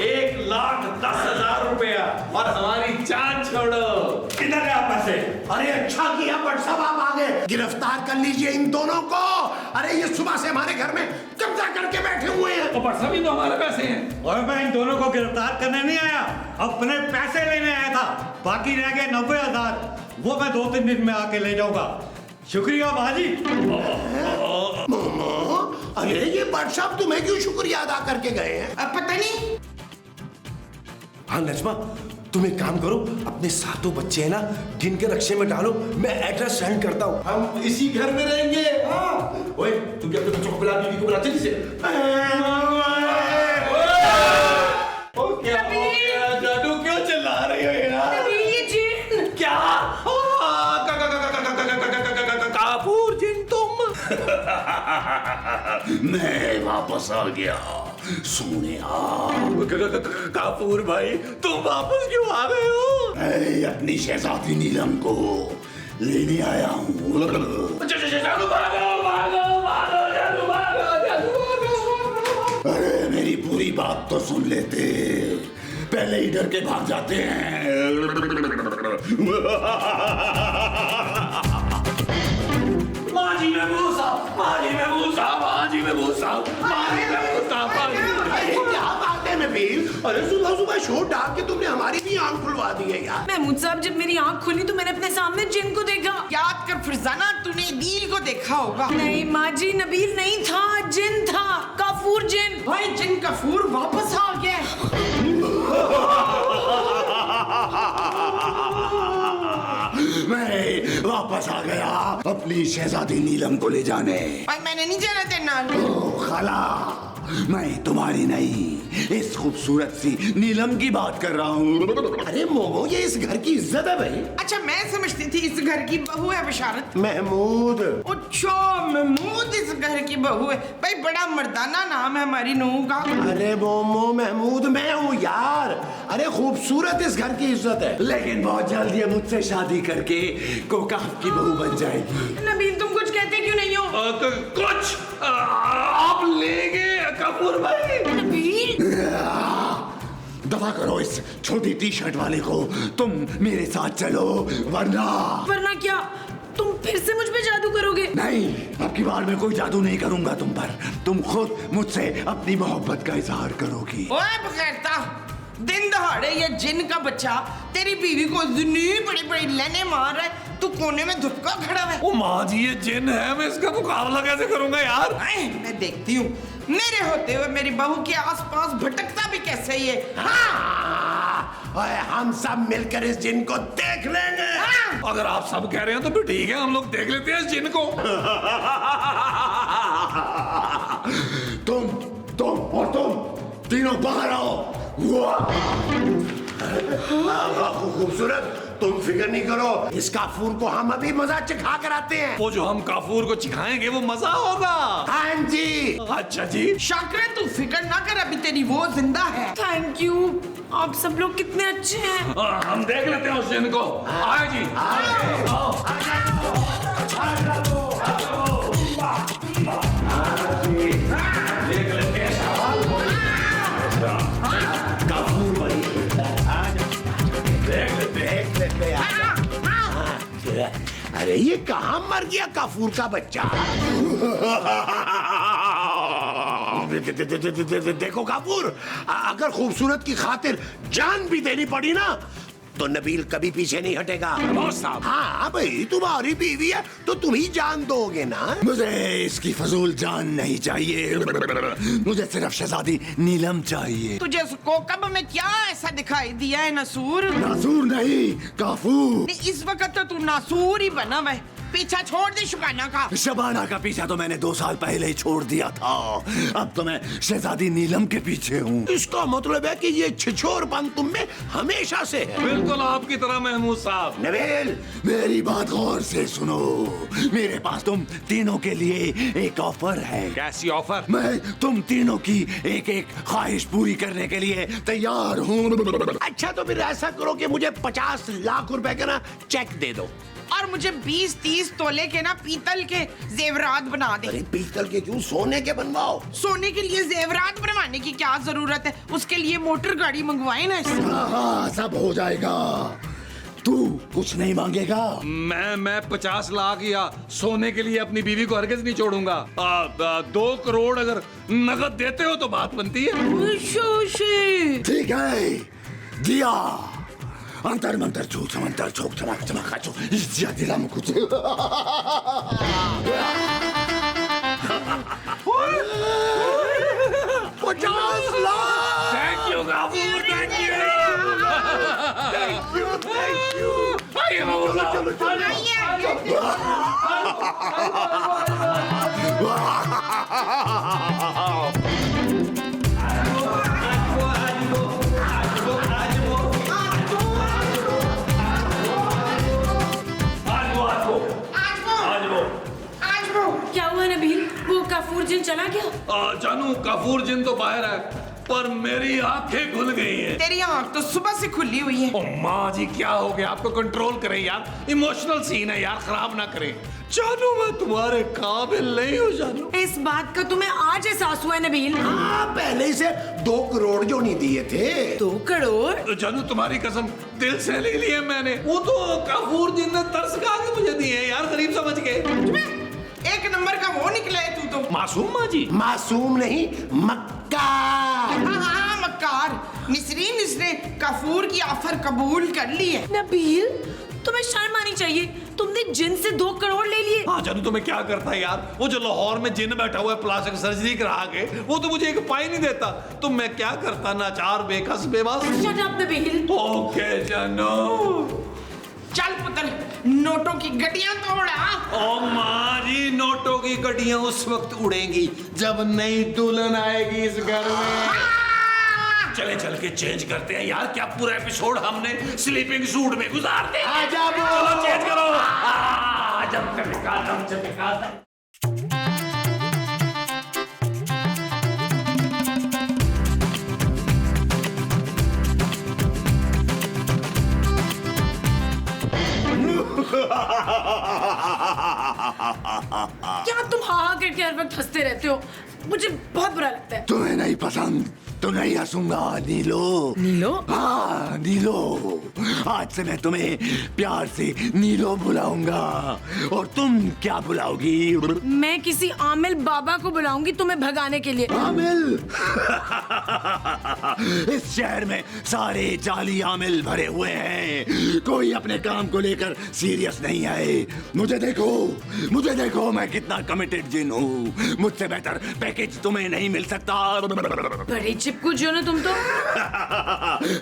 D: 1,10,000 रुपया और हमारी जान छोड़ो।
E: किधर है आप पैसे?
C: अरे अच्छा किया बट साहब आप आ गए। गिरफ्तार कर लीजिए इन दोनों को। अरे ये सुबह से हमारे घर में कब्जा करके बैठे हुए हैं।
D: तो बट सभी तो हमारे पैसे हैं।
E: और मैं इन दोनों को गिरफ्तार करने नहीं आया, अपने पैसे लेने आया था। बाकी रह गए 90,000, वो मैं 2-3 दिन में आके ले जाऊंगा। शुक्रिया बाजी।
C: अरे ये बट साहब तुम्हें क्यों शुक्रिया अदा करके गए हैं?
B: अब पता नहीं।
G: हाँ नजमा, तुम एक काम करो, अपने सातों बच्चे हैं ना, गिन के रक्शे में डालो, मैं एड्रेस सेंड करता हूँ। हम इसी घर में रहेंगे। हाँ ओए, तुम क्या अपने बच्चों को बुला, बीवी को बुला, जल्दी से।
D: क्या हो गया जादू, क्यों चिल्ला रही हो यार?
F: ये जिन
D: क्या? काफूर जिन तुम?
A: मैं वापस आ गया सोने।
D: काफूर भाई, तुम वापस क्यों आ गए हो?
A: मैं अपनी शहजादी नीलम को लेने आया हूँ।
D: जादू भागो, भागो, भागो, जादू भागो, जादू भागो।
A: अरे मेरी पूरी बात तो सुन लेते, पहले ही डर के भाग जाते हैं।
D: माजी में भूसा, माजी में भूसा, माजी में भूसा, माजी में भूसा, माजी में भूसा।
C: अरे क्या बात है नबील? अरे सुबह सुबह शोर डाल के तुमने हमारी भी आंख खुलवा दी है यार।
F: महमूद साहब, जब मेरी आंख खुली तो मैंने अपने सामने जिन को देखा।
B: याद कर फरजाना, तूने दील को देखा होगा।
F: नहीं माजी, नबील नहीं था, जिन था, काफूर जिन।
B: भाई जिन कफूर वापस आ गया।
A: मैं वापस आ गया अपनी शहजादी नीलम को ले जाने।
B: भाई मैंने नहीं जाना तेरे नाल।
A: ओ खाला, मैं तुम्हारी नहीं, इस खूबसूरत सी नीलम की बात कर रहा हूँ।
C: अरे मोमो, ये इस घर की इज्जत है भाई।
B: अच्छा मैं समझती थी इस घर की बहू है बशारत।
C: महमूद।
B: अच्छा महमूद इस घर की बहू है। भाई बड़ा मर्दाना नाम है हमारी नूह का।
C: अरे मोमो, महमूद मैं हूँ यार। अरे खूबसूरत इस घर की इज्जत है।
A: लेकिन बहुत जल्द ये मुझसे शादी करके कोकाफ की बहू बन जाएगी।
F: नबील, तुम कुछ कहते क्यों नहीं हो?
D: कुछ आप लेंगे कपूर भाई?
F: नबील,
A: दफा करो इस छोटी टी शर्ट वाले को। तुम मेरे साथ चलो,
F: वरना क्या तुम फिर से मुझ पे जादू करोगे?
A: नहीं, अब की बार मैं कोई जादू नहीं करूंगा तुम पर। तुम खुद मुझसे अपनी मोहब्बत का इजहार करोगी।
B: ओए बगैरता, दिन दहाड़े ये जिन का बच्चा तेरी बीवी को इतनी बड़ी लेने मार रहा है, तू कोने में धुपका खड़ा है।
D: ओ माँ जी, ये जिन है, मैं इसका मुकाबला कैसे करूंगा यार?
B: मैं देखती हूँ मेरे होते हुए मेरी बहू के आसपास भटकता भी कैसे ये।
C: हाँ, ओए, हम सब मिलकर इस जिन को देख लेंगे।
B: हाँ।
D: अगर आप सब कह रहे हैं तो फिर ठीक है, हम लोग देख लेते हैं इस जिन को।
A: तुम और तुम तीनों बाहर आओ।
C: खूबसूरत, तुम फिक्र नहीं करो, इस काफूर को हम अभी मजा चखा कर आते हैं।
D: वो जो हम काफूर को चिखाएंगे वो मजा होगा।
C: हाँ जी।
D: अच्छा जी।
B: शाकरे तू फिक्र ना कर, अभी तेरी वो जिंदा है।
F: थैंक यू, आप सब लोग कितने अच्छे हैं।
D: हम देख लेते हैं उस जिन को। आए जी।
A: देख लेते हैं। काफूर भाई,
C: देख लेते हैं। अरे ये कहाँ मर गया काफूर का बच्चा? देखो काफूर, अगर खूबसूरत की खातिर जान भी देनी पड़ी ना तो नबील कभी पीछे नहीं हटेगा। हाँ भाई, तुम्हारी बीवी है तो तुम ही जान दोगे ना।
A: मुझे इसकी फजूल जान नहीं चाहिए, मुझे सिर्फ शहजादी नीलम चाहिए।
B: तुझे उस कोकब में क्या ऐसा दिखाई दिया है नसूर?
A: नासूर नहीं, काफूर।
B: इस वक्त तो तू नासूर ही बना हुआ है। पीछा छोड़ दे शबाना का।
A: शबाना का पीछा तो मैंने 2 साल पहले ही छोड़ दिया था। अब तो मैं शहजादी नीलम के पीछे हूँ।
C: इसका मतलब है कि ये छिछोरपन तुम में हमेशा से है।
D: बिल्कुल आपकी तरह महमूद साहब।
C: नबील,
A: मेरी बात गौर से सुनो, मेरे पास तुम तीनों के लिए एक ऑफर है।
D: कैसी ऑफर?
A: मैं तुम तीनों की एक एक ख्वाहिश पूरी करने के लिए तैयार हूँ।
C: अच्छा तो फिर ऐसा करो कि मुझे 50 लाख रुपए का ना चेक दे दो।
B: और मुझे 20-30 तोले के ना पीतल के जेवरात बना दे।
C: अरे पीतल के क्यों, सोने के बनवाओ।
B: सोने के लिए जेवरात बनवाने की क्या जरूरत है? उसके लिए मोटर गाड़ी मंगवाए ना इससे।
A: हाँ, सब हो जाएगा। तू
C: कुछ नहीं मांगेगा?
D: मैं 50 लाख या सोने के लिए अपनी बीवी को हरगिज नहीं छोड़ूंगा। 2 करोड़ अगर नगद देते हो तो बात बनती है।
C: ठीक है, दिया। अंतर मंतर छूक समंतर छोक चमक चमका छो इज्जत दिला मुकुच। 50 lakh.
D: Thank you Ghafoor, thank you.
C: Thank you.
D: आइए बाबू साहब।
F: क्या हुआ नबील? वो काफूर जिन चला गया?
D: जानू काफूर जिन तो बाहर है, पर मेरी आंखें खुल गई हैं।
B: तेरी आंख तो सुबह से खुली हुई है।
D: ओ माँ जी, क्या हो गया? आपको कंट्रोल करें यार, इमोशनल सीन है यार, खराब ना करें। जानू मैं तुम्हारे काबिल नहीं हूँ जानू।
F: इस बात का तुम्हें आज एहसास हुआ है नबील?
C: हाँ, पहले से 2 करोड़ जो नहीं दिए थे।
F: 2 करोड़?
D: जानू तुम्हारी कसम दिल से ले लिए मैंने। वो तो काफूर जिन ने तरस खा के मुझे दिए यार, गरीब समझ के।
B: एक नंबर का वो निकला है तू तो।
D: मासूम माँ जी?
C: मासूम नहीं, मक्कार।
B: हाँ, मक्कार। निसरीन, इसने काफूर की ऑफर कबूल कर ली है।
F: नबील, तुम्हें शर्म आनी चाहिए। तुमने जिन से 2 करोड़ ले लिए।
D: हाँ जानू, तुम्हें क्या करता है यार? वो जो लाहौर में जिन बैठा हुआ है प्लास्टिक सर्जरी करा के, वो तो मुझे एक पाई नहीं देता। तो मैं क्या करता, नाचार, बेकस, बेबस।
F: Shut up Nabeel.
D: ओके जानू।
B: चल पुत्र, नोटों की गड्डियां तोड़ा।
D: ओ माँ जी, नोटों की गड्डियां उस वक्त उड़ेंगी जब नई दुल्हन आएगी इस घर में। चले चल के चेंज करते हैं यार, क्या पूरा एपिसोड हमने स्लीपिंग सूट में गुजार दिया।
C: आजा वो।
D: चलो चेंज करो। जब चमका
F: क्या तुम हाँ करके हर वक्त हंसते रहते हो? मुझे बहुत बुरा लगता है।
C: तुम्हें नहीं पसंद तो नहीं हंसूंगा नीलो।
F: नीलो?
C: हाँ नीलो, आज से मैं तुम्हें प्यार से नीलो बुलाऊंगा। और तुम क्या बुलाओगी?
F: मैं किसी आमिल बाबा को बुलाऊंगी तुम्हें भगाने के लिए।
C: आमिल? इस शहर में सारे जाली आमिल भरे हुए हैं, कोई अपने काम को लेकर सीरियस नहीं है। मुझे देखो मैं कितना कमिटेड जिन हूँ। मुझसे बेहतर पैकेज तुम्हें नहीं मिल सकता।
F: बड़ी चिपकू जो ना तुम तो।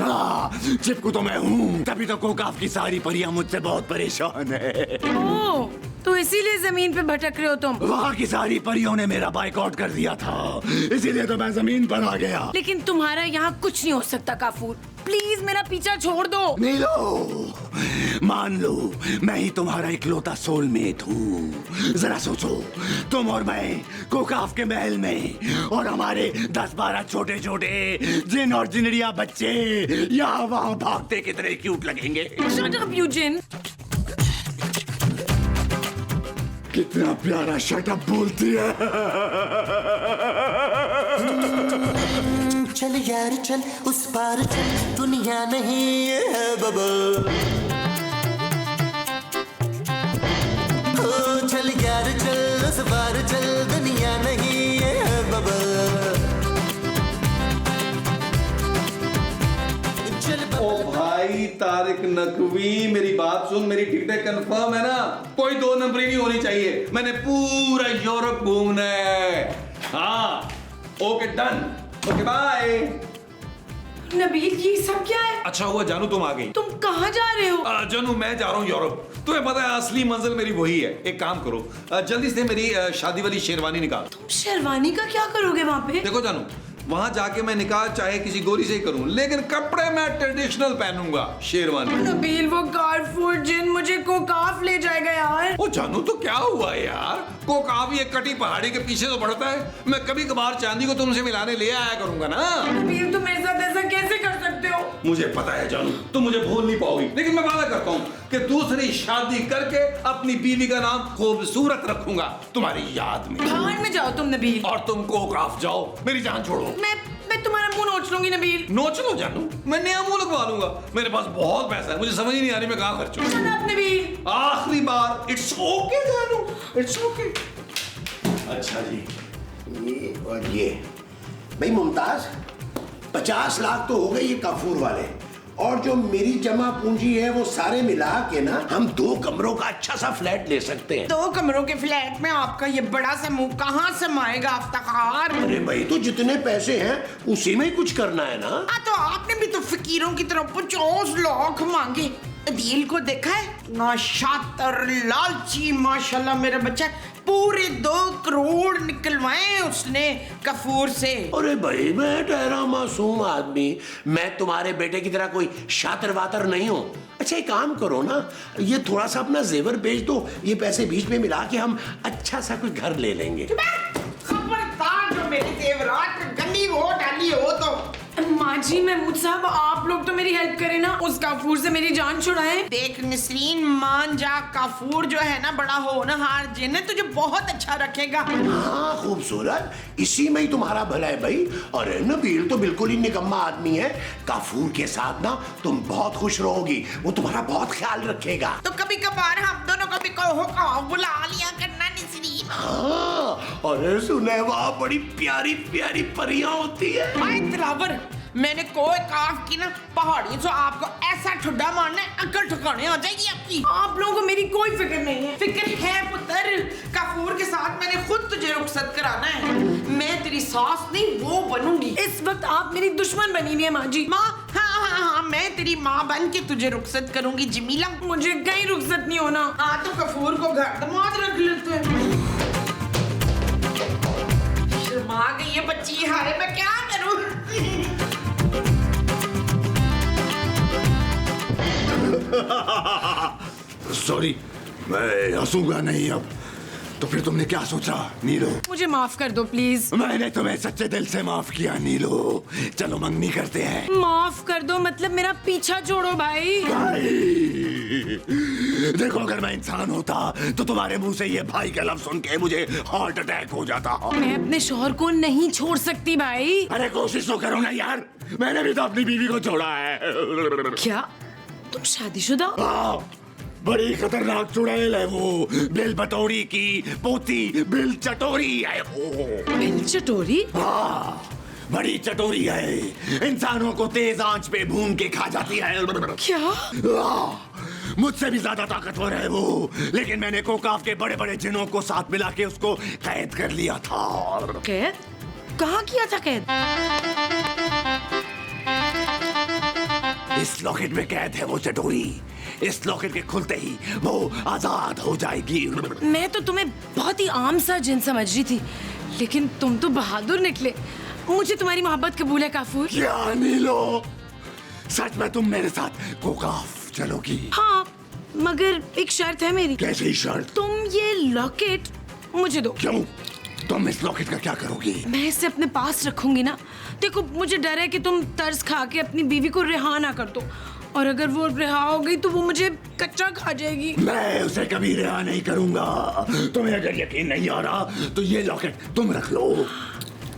C: हाँ, चिपकू तो मैं हूँ, तभी तो कोकाफ की सारी परियां मुझसे बहुत परेशान है।
F: ओह, तो इसीलिए जमीन पे भटक रहे हो तुम?
C: वहाँ की सारी परियों ने मेरा बाइकआउट कर दिया था, इसीलिए तो मैं जमीन पर आ गया।
F: लेकिन तुम्हारा यहाँ कुछ नहीं हो सकता काफूर, प्लीज मेरा पीछा छोड़ दो।
C: नीलो, मान लो मैं ही तुम्हारा इकलौता सोलमेट हूँ। जरा सोचो, तुम और मैं कोकाफ के महल में, और हमारे 10-12 छोटे छोटे जिन और जिनरिया बच्चे यहाँ वहाँ भागते कितने क्यूट लगेंगे।
F: शट अप यू जिन।
C: कितना प्यारा शटअप बोलती है।
I: चल यार चल उस पार चल, दुनिया नहीं है बबल। ओ चल यार चल उस पार चल, दुनिया नहीं है बबल।
D: ओ भाई तारिक नकवी, मेरी बात सुन, मेरी टिकटें कंफर्म है ना? कोई 2 नंबरी नहीं होनी चाहिए। मैंने पूरा यूरोप घूमना है। हाँ, okay done, okay bye.
F: Nabeel, ये सब क्या है?
D: अच्छा हुआ जानू तुम आ गई।
F: तुम कहाँ जा रहे हो?
D: जानू मैं जा रहा हूँ यूरोप। तुम्हें पता है असली मंजिल मेरी वही है। एक काम करो, जल्दी से मेरी शादी वाली शेरवानी निकाल।
F: तुम शेरवानी का क्या करोगे वहाँ पे?
D: देखो जानू, वहां जाके मैं निकाह चाहे किसी गोरी से ही करूं, लेकिन कपड़े मैं ट्रेडिशनल पहनूंगा, शेरवानी।
F: नबील, वो कारफूर जिन मुझे कोकाफ ले जाएगा यार।
D: ओ जानू, तो क्या हुआ यार? कोकाफ ये कटी पहाड़ी के पीछे तो बढ़ता है। मैं कभी कभार चांदी को तुमसे मिलाने ले आया करूंगा ना।
F: नबील, तुम मेरे साथ ऐसा कैसे कर सकते हो?
D: मुझे पता है जानू, तुम मुझे भूल नहीं पाओगी, लेकिन मैं वादा करता हूँ कि दूसरी शादी करके अपनी बीवी का नाम खूबसूरत रखूंगा तुम्हारी याद में।
F: भाड़ में जाओ तुम नबील।
D: और तुम कोकाफ जाओ, मेरी जान छोड़ो।
F: मैं तुम्हारा मुंह नोच लूंगी नबील।
D: नोच लो जानू, मैं नया मुंह लगवा लूंगा। मेरे पास बहुत पैसा है, मुझे समझ ही नहीं आ रही मैं कहाँ खर्चूं।
F: Shut up, Nabeel.
D: आखिरी बार, इट्स ओके जानू, इट्स ओके।
C: अच्छा जी, ये और ये भाई मुमताज, 50 लाख तो हो गए ये काफूर वाले, और जो मेरी जमा पूंजी है वो सारे मिला के ना हम 2 कमरों का अच्छा सा फ्लैट ले सकते हैं।
B: 2 कमरों के फ्लैट में आपका ये बड़ा सा मुंह कहाँ समाएगा अफ्तार?
C: अरे भाई, तो जितने पैसे हैं उसी में ही कुछ करना है ना।
B: तो आपने भी तो फकीरों की तरफ 50 लाख मांगे। अदील को देखा है ना, शातर लालची माशाल्लाह मेरा बच्चा, पूरे 2 करोड़ निकलवाए उसने कफूर से।
C: अरे भाई, मैं ठहरा मासूम आदमी, मैं तुम्हारे बेटे की तरह कोई शातर वातर नहीं हूँ। अच्छा एक काम करो ना, ये थोड़ा सा अपना जेवर बेच दो, ये पैसे बीच में मिला के हम अच्छा सा कोई घर ले लेंगे।
B: खबरदार जो मेरे जेवरात गंदी हो डाली हो तो।
F: माँ जी, महमूद साहब, आप लोग तो मेरी हेल्प करें ना, उस काफूर से मेरी जान छुड़ाएं।
B: देख नसरीन, मान जा, काफूर जो है ना बड़ा होनहार जिन है, तुझे बहुत अच्छा रखेगा।
C: हाँ खूबसूरत, इसी में ही तुम्हारा भला है भाई। अरे नबील तो बिल्कुल ही निकम्मा आदमी है, काफूर के साथ ना तुम बहुत खुश रहोगी, वो तुम्हारा बहुत ख्याल रखेगा।
B: तो कभी कभार हम दोनों को भी कहो बुला लिया करना नसरीन।
C: हाँ, अरे सुने वहाँ बड़ी प्यारी प्यारी परियां होती है।
B: भाई दिलावर, मैंने कोई काफ की ना पहाड़ियों से आपको ऐसा ठुड्डा मारना है, अकल ठिकाने आ जाएगी आपकी।
F: आप लोगों को मेरी कोई फिक्र नहीं है।
B: फिक्र है पुत्र, काफूर के साथ मैंने खुद तुझे रुखसत कराना है। मैं तेरी सास नहीं वो बनूंगी।
F: इस वक्त आप मेरी दुश्मन बनी हुई है माँ जी।
B: माँ, हाँ, मैं तेरी माँ बन के तुझे रुखसत करूंगी जमीला।
F: मुझे कहीं रुखसत नहीं होना।
B: हाँ तो कफूर को घर दमाद रख लेते हैं। शर्मा गई है बच्ची, हाय मैं क्या करूं?
C: सॉरी, मैं हंसूंगा नहीं अब। तो फिर तुमने क्या सोचा नीलो?
F: मुझे माफ कर दो प्लीज।
C: मैंने तुम्हें सच्चे दिल से माफ किया नीलो। चलो मंगनी करते हैं।
F: माफ कर दो मतलब मेरा पीछा छोड़ो भाई।
C: देखो, अगर मैं इंसान होता तो तुम्हारे मुंह से ये भाई का लफ्ज सुन के मुझे हार्ट अटैक हो जाता।
F: मैं अपने शौहर को नहीं छोड़ सकती भाई।
C: अरे कोशिश तो करो ना यार, मैंने भी तो अपनी बीवी को छोड़ा है।
F: क्या तुम शादीशुदा?
C: बड़ी खतरनाक चुड़ैल है वो, बिल बटोरी की पोती बिल चटोरी है वो।
F: बिल चटोरी?
C: हाँ, बड़ी चटोरी है, इंसानों को तेज आंच पे भून के खा जाती है।
F: क्या?
C: मुझसे भी ज्यादा ताकतवर है वो, लेकिन मैंने कोकाफ के बड़े बड़े जिनों को साथ मिला के उसको कैद कर लिया था।
F: कैद? कहाँ किया था कैद?
C: इस लॉकेट में कैद है वो चटोरी। इस लॉकेट के खुलते ही वो आजाद हो जाएगी।
F: मैं तो तुम्हें बहुत ही आम सा जिन समझ रही थी, लेकिन तुम तो बहादुर निकले। मुझे तुम्हारी मोहब्बत कबूल है काफूर।
C: क्या नीलो, सच में तुम मेरे साथ कोकाफ चलोगी?
F: हाँ, मगर एक शर्त है मेरी।
C: कैसी शर्त?
F: तुम ये लॉकेट मुझे दो।
C: क्यों? तुम इस लॉकेट का क्या करोगी?
F: मैं इसे अपने पास रखूंगी ना। देखो, मुझे डर है कि तुम तर्स खा के अपनी बीवी को रिहा ना कर दो, और अगर वो रिहा हो गई तो वो मुझे कच्चा खा जाएगी।
C: मैं उसे कभी रिहा नहीं करूंगा। तुम्हें अगर यकीन नहीं आ रहा तो ये लॉकेट तुम रख लो।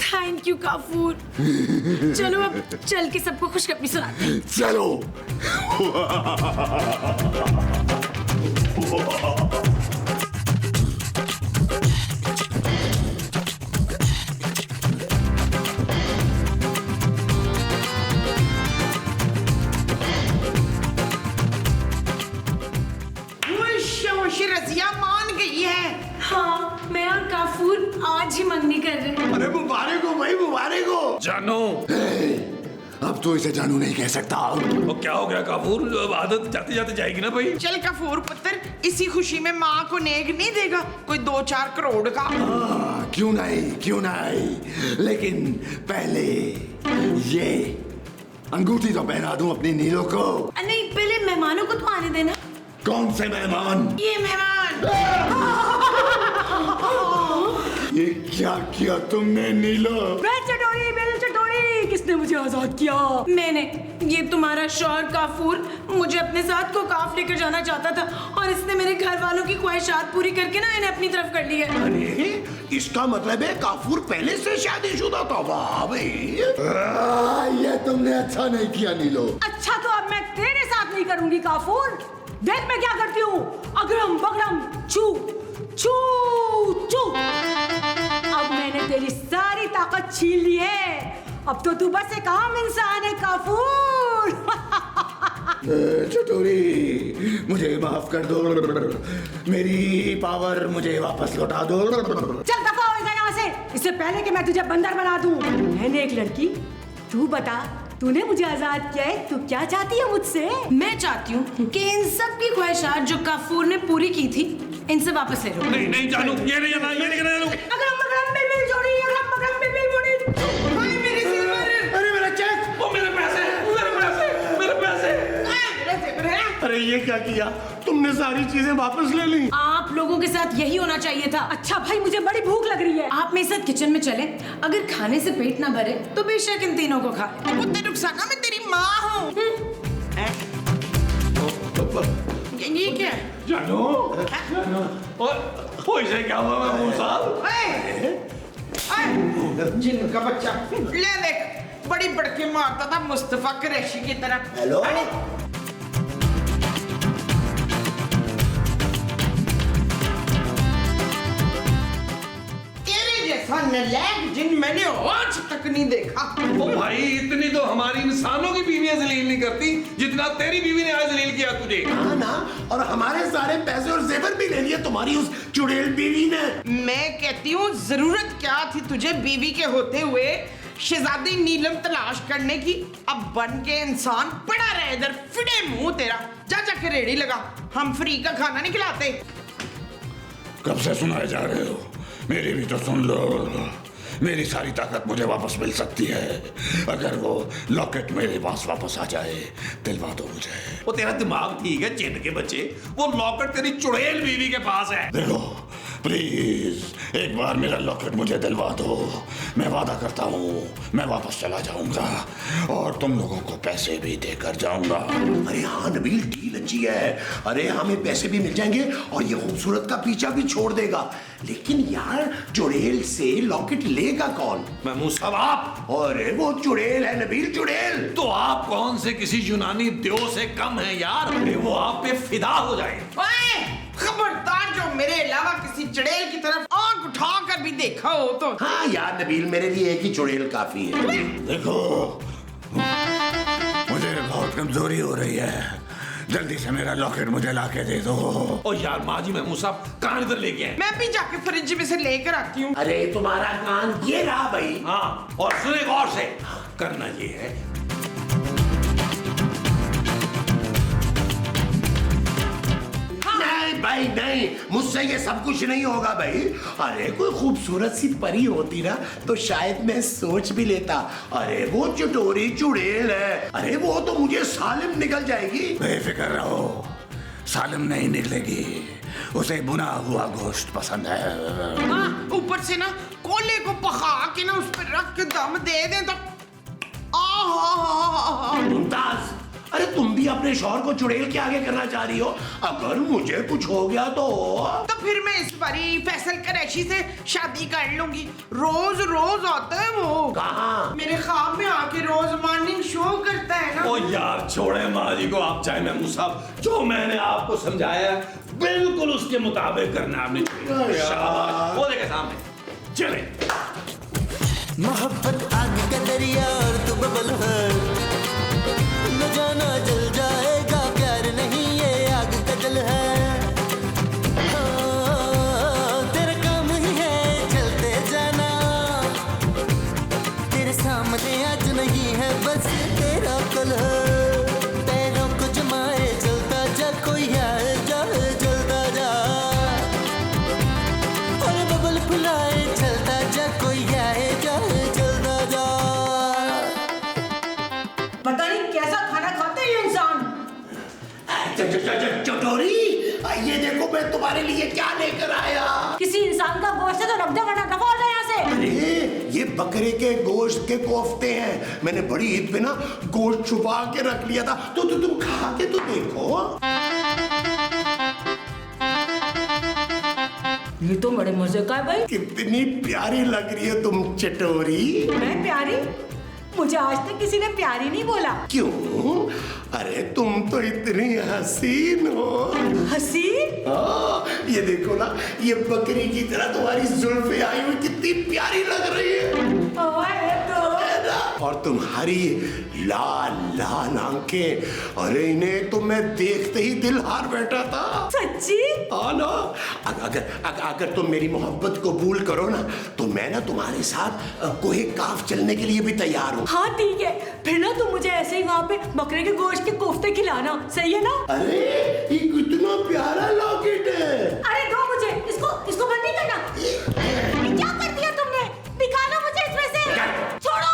F: Thank you Kafur. चलो अब चल के सबको खुशखबरी सुनाते हैं।
C: चलो।
B: रजिया मान गई है।
F: हाँ, मैं और काफूर आज ही मंगनी कर रहे हैं।
C: अरे मुबारक हो भाई, मुबारक हो।
D: जानो,
C: अब तो इसे जानू नहीं कह सकता।
D: वो क्या हो गया काफूर, आदत जाते जाते जाएगी ना भाई।
B: चल काफूर पुत्र, इसी खुशी में माँ को नेक नहीं देगा कोई 2-4 करोड़ का?
C: क्यों नहीं, क्यों नहीं, लेकिन पहले ये अंगूठी तो पहना दूं अपनी नीलो को।
F: नहीं, पहले मेहमानों को तो आने देना।
C: कौन से मेहमान?
B: ये मेहमान।
C: ये क्या किया तुमने नीलो?
F: बिल चटोरी, किस किसने मुझे आजाद किया? मैंने। ये तुम्हारा शौहर काफूर मुझे अपने साथ कोकाफ लेकर जाना चाहता था और इसने मेरे घर वालों की ख्वाहिशात पूरी करके ना इन्हें अपनी तरफ कर लिया।
C: अरे इसका मतलब है काफूर पहले से शादीशुदा था। वाह भाई,
A: ये तुमने अच्छा नहीं किया नीलो।
F: अच्छा तो अब मैं तेरे साथ नहीं करूंगी काफूर। देख मैं क्या करती हूँ। अगरम बगरम चू चू चू। अब मैंने तेरी सारी ताकत छीन ली है। अब तो तू बस एक आम इंसान है काफूर।
A: चटोरी मुझे माफ कर दो, मेरी पावर मुझे वापस लौटा दो।
F: चल दफा हो जा यहाँ से, इससे पहले कि मैं तुझे बंदर बना दूं। मैंने एक लड़की, तू बता, तूने मुझे आजाद किया है, तू क्या चाहती है मुझसे? मैं चाहती हूँ कि इन सब की ख्वाहिशात जो काफूर ने पूरी की थी इनसे वापस ले लो।
H: नहीं नहीं जानू, ये नहीं जाना, ये नहीं करना।
F: अगरम बगरम बिलबिल जोड़ी, अगरम बगरम बिलबिल जोड़ी। भाई मेरे सिर,
C: अरे मेरा चेक,
H: वो मेरे पैसे, मेरे पैसे, मेरे पैसे।
F: मेरे सिर है।
C: अरे ये क्या किया तुमने? सारी चीजें वापस ले ली।
F: आप लोगों के साथ यही होना चाहिए था। अच्छा भाई मुझे बड़ी भूख लग रही है, आप मेरे साथ किचन में चले। अगर खाने से पेट ना भरे तो बेशक इन तीनों को खा।
B: कुत्ते रुखसाना मैं तेरी माँ हूँ। ये क्या है?
H: जानू, और इसे क्या हुआ महमूद साहब?
B: जिन का बच्चा ले देख, बड़ी बड़के मारता था मुस्तफा कुरैशी की तरह।
C: हेलो,
B: तेरे जैसा नालायक जिन मैंने आज तक नहीं देखा।
D: ओ भाई, इतनी तो हमारी इंसानों की बीवियां जलील नहीं करती जितना तेरी बीवी ने आज जलील किया तुझे।
C: हाँ ना, और हमारे सारे पैसे और जेवर भी ले लिए तुम्हारी उस चुड़ैल बीवी ने।
B: मैं कहती हूँ जरूरत क्या थी तुझे बीवी के होते हुए शहजादी नीलम तलाश करने की? अब बन के इंसान पड़ा रहे इधर, फिडे मुंह तेरा। जा जाके रेड़ी लगा, हम फ्री का खाना नहीं खिलाते।
A: कब से सुनाए जा रहे हो? मेरी भी तो सुन लो। मेरी सारी ताकत मुझे वापस मिल सकती है अगर वो लॉकेट मेरे पास वापस आ जाए। दिलवा दो मुझे।
D: वो तेरा दिमाग ठीक है चिन के बच्चे, वो लॉकेट तेरी चुड़ैल बीवी के पास है।
A: देखो प्लीज एक बार मेरा लॉकेट मुझे दिलवा दो। मैं वादा करता हूँ मैं वापस चला जाऊंगा और तुम लोगों को पैसे भी देकर जाऊंगा।
C: अरे हाँ नबील, डील अच्छी है। अरे हमें पैसे भी मिल जाएंगे और ये खूबसूरत का पीछा भी छोड़ देगा। लेकिन यार चुड़ैल से लॉकेट लेगा कौन?
D: महमूद साहब आप।
C: अरे वो चुड़ैल है नबील, चुड़ैल।
D: तो आप कौन से किसी यूनानी देव से कम है यार? अरे वो आप पे फिदा हो जाए।
B: ओए, खबरदार जो मेरे अलावा किसी चुड़ैल की तरफ आंख उठा कर भी देखा हो तो।
C: हाँ यार नबील, मेरे लिए एक ही चुड़ैल काफी है।
A: देखो मुझे बहुत कमजोरी हो रही है, जल्दी से मेरा लॉकेट मुझे लाके दे दो।
D: ओ यार माजी महमूद साहब कहां इधर लेके आए?
B: मैं भी जाके फ्रिज में से लेकर आती हूँ।
C: अरे तुम्हारा कान ये रहा भाई।
D: हाँ, और सुने गौर से, करना ये है
C: नहीं भाई नहीं, मुझसे ये सब कुछ नहीं होगा भाई। अरे कोई खूबसूरत सी परी होती ना तो शायद मैं सोच भी लेता। अरे वो चटोरी चुड़ैल है, अरे वो तो मुझे सालिम निकल जाएगी।
A: बेफिक्र रहो, सालिम नहीं निकलेगी, उसे भुना हुआ गोश्त पसंद है।
B: हाँ, ऊपर से ना कोले को पका के ना उस पर रख के दम दे दे तो
C: मुमताज, अरे तुम भी अपने शौहर को चुड़ैल के आगे करना चाह रही हो? अगर मुझे कुछ हो गया तो
B: फिर मैं इस बारी फैसल कुरैशी से शादी कर लूंगी। रोज रोज आता है वो।
C: कहाँ?
B: मेरे ख्वाब में आके रोज मॉर्निंग शो करता है ना।
D: ओ यार छोड़े माजी को आप, चाहे महमूद साहब जो मैंने आपको समझाया बिल्कुल उसके मुताबिक करना आपने। शाबाश, वो देखे सामने चले।
I: मोहब्बत आग का दरिया और तू बबल है, न जाना जल जाएगा प्यार नहीं ये आग का जल है। हाँ, तेरा काम ही है चलते जाना, तेरे सामने आज नहीं है बस तेरा कल है। पैरों को जमाए चलता जा, कोई आए जाए जलता जा, और बबल फुलाए चलता जा, कोई आए जाए जलता जा।
F: पता नहीं कैसा खाना खाते हैं ये इंसान।
C: चटोरी, ये देखो मैं तुम्हारे लिए क्या लेकर आया।
F: किसी इंसान का गोश्त है तो रख दे वरना दफा हो जाए यहाँ से।
C: अरे ये बकरे के गोश्त के कोफ्ते हैं। मैंने बड़ी ईद पे ना गोश्त छुपा के रख लिया था, तो तुम खा के तो देखो।
F: ये तो बड़े मजे का है भाई।
C: कितनी प्यारी लग रही है तुम चटोरी।
F: मैं प्यारी? मुझे आज तक किसी ने प्यारी नहीं बोला।
C: क्यों? अरे तुम तो इतनी हसीन हो।
F: हसीन?
C: हाँ, ये देखो ना, ये बकरी की तरह तुम्हारी जुल्फे आई हुई कितनी प्यारी लग रही है। और तुम्हारी लाल लाल आंखें, अरे इन्हें तो मैं देखते ही दिल हार बैठा था।
F: सच्ची?
C: हाँ ना। अगर तुम मेरी मोहब्बत कबूल करो ना, तो मैं ना तुम्हारे साथ कोई काफ चलने के लिए भी तैयार हूँ।
F: हाँ ठीक है, फिर ना तुम मुझे ऐसे ही वहाँ पे बकरे के गोश्त के कोफ्ते खिलाना, सही है ना?
C: अरे ये कितना प्यारा लॉकेट है।
F: अरे दो मुझे, इसको बंद नहीं करना। क्या कर दिया तुमने? निकालो मुझे इसमें से। छोड़ो।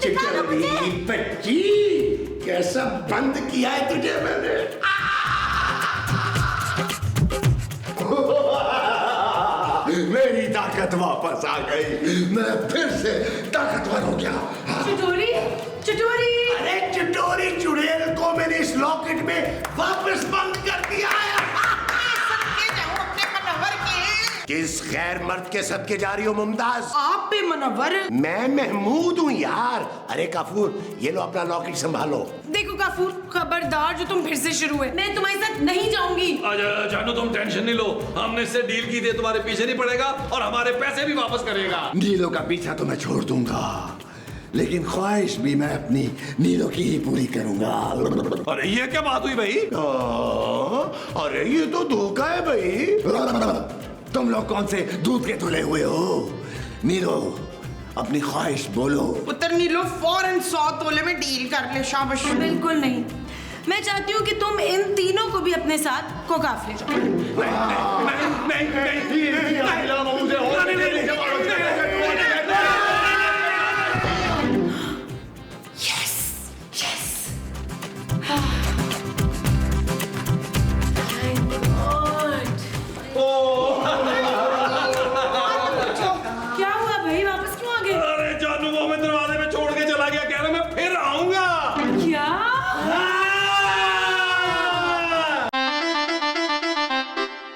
C: चिटोरी बच्ची, कैसा बंद किया है तुझे मैंने। मेरी ताकत वापस आ गई, मैं फिर से ताकतवर हो गया।
F: चिटोरी, चिटोरी।
C: अरे चिटोरी चुड़ैल को मैंने इस लॉकेट में वापस बंद कर दिया है। किस गैर मर्द के सदके जा रही हो मुमताज?
B: आप पे मनव्वर।
C: मैं महमूद हूँ यार। अरे काफूर, ये लो अपना लॉकेट संभालो।
F: देखो काफूर, खबरदार जो तुम फिर से शुरू है, मैं तुम्हारे साथ नहीं जाऊंगी।
D: जानू तुम टेंशन नहीं लो, हमने इससे डील की थी, तुम्हारे पीछे नहीं पड़ेगा और हमारे पैसे भी वापस करेगा।
A: नीलो का पीछा तो मैं छोड़ दूंगा, लेकिन ख्वाहिश भी मैं अपनी नीलो की ही पूरी करूंगा।
D: अरे ये क्या बात हुई भाई?
C: अरे ये तो धोखा है भाई।
A: तुम लोग कौन से दूध के धुले हुए हो? नीलो, अपनी ख्वाहिश बोलो।
B: पुत्र नीलो फौरन 100 तोले में डील कर ले। शाबाश।
F: बिल्कुल नहीं, मैं चाहती हूँ कि तुम इन तीनों को भी अपने साथ कोकाफ ले जाओ।
D: नहीं,